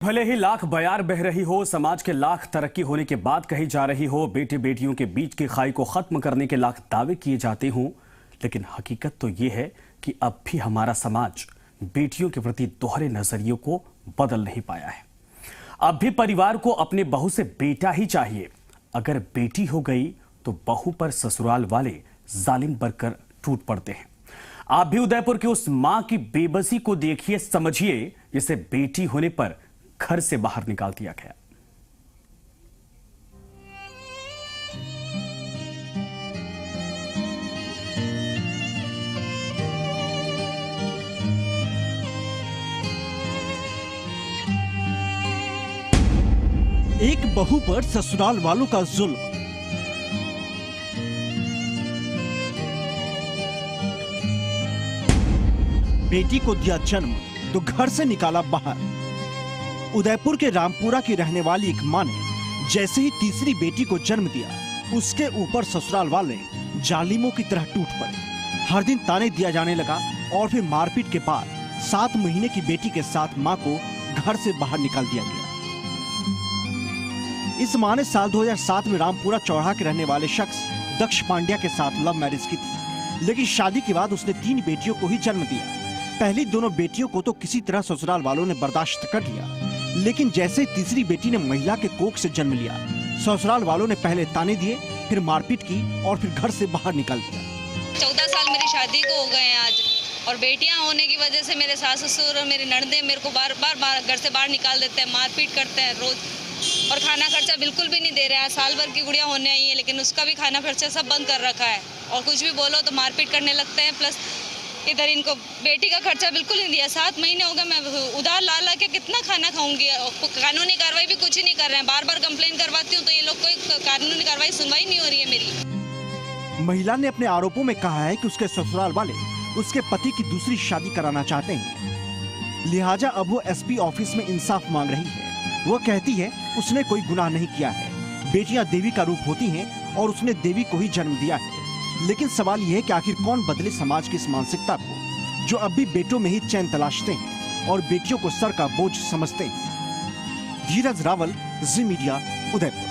भले ही लाख बयार बह रही हो, समाज के लाख तरक्की होने के बाद कही जा रही हो, बेटे बेटियों के बीच की खाई को खत्म करने के लाख दावे किए जाते हों, लेकिन हकीकत तो ये है कि अब भी हमारा समाज बेटियों के प्रति दोहरे नजरियों को बदल नहीं पाया है। अब भी परिवार को अपने बहू से बेटा ही चाहिए। अगर बेटी हो गई तो बहू पर ससुराल वाले जालिम बनकर टूट पड़ते हैं। आप भी उदयपुर की उस मां की बेबसी को देखिए, समझिए, जिसे बेटी होने पर घर से बाहर निकाल दिया गया। एक बहू पर ससुराल वालों का जुल्म। बेटी को दिया जन्म तो घर से निकाला बाहर। उदयपुर के रामपुरा की रहने वाली एक मां ने जैसे ही तीसरी बेटी को जन्म दिया, उसके ऊपर ससुराल वाले जालिमों की तरह टूट पड़े। हर दिन ताने दिया जाने लगा और फिर मारपीट के बाद 7 महीने की बेटी के साथ मां को घर से बाहर निकाल दिया गया। इस मां ने साल 2007 में रामपुरा चौराहा के रहने वाले शख्स दक्ष पांड्या के साथ लव मैरिज की थी, लेकिन शादी के बाद उसने 3 बेटियों को ही जन्म दिया। पहली दोनों बेटियों को तो किसी तरह ससुराल वालों ने बर्दाश्त कर लिया, लेकिन जैसे तीसरी बेटी ने महिला के कोख से जन्म लिया, ससुराल वालों ने पहले ताने दिए, फिर मारपीट की और फिर घर से बाहर निकाल दिया। 14 साल मेरी शादी को हो गए हैं आज, और बेटियां होने की वजह से मेरे सास ससुर और मेरी ननदें मेरे को बार बार घर से बाहर निकाल देते हैं, मारपीट करते हैं रोज, और खाना खर्चा बिल्कुल भी नहीं दे रहे हैं। साल भर की गुड़िया होने आई है, लेकिन उसका भी खाना खर्चा सब बंद कर रखा है, और कुछ भी बोलो तो मारपीट करने लगते हैं। प्लस इधर इनको बेटी का खर्चा बिल्कुल नहीं दिया। 7 महीने हो गए, मैं उधार ला के कितना खाना खाऊंगी। कानूनी कार्रवाई भी कुछ ही नहीं कर रहे हैं। बार बार कंप्लेन करवाती हूँ तो ये लोग कोई कानूनी कार्रवाई सुनवाई नहीं हो रही है मेरी। महिला ने अपने आरोपों में कहा है कि उसके ससुराल वाले उसके पति की दूसरी शादी कराना चाहते हैं, लिहाजा अब वो एसपी ऑफिस में इंसाफ मांग रही है। वो कहती है उसने कोई गुनाह नहीं किया है, बेटियां देवी का रूप होती हैं और उसने देवी को ही जन्म दिया है। लेकिन सवाल यह है कि आखिर कौन बदले समाज की इस मानसिकता को, जो अब भी बेटों में ही चैन तलाशते हैं और बेटियों को सर का बोझ समझते हैं। धीरज रावल, जी मीडिया, उदयपुर।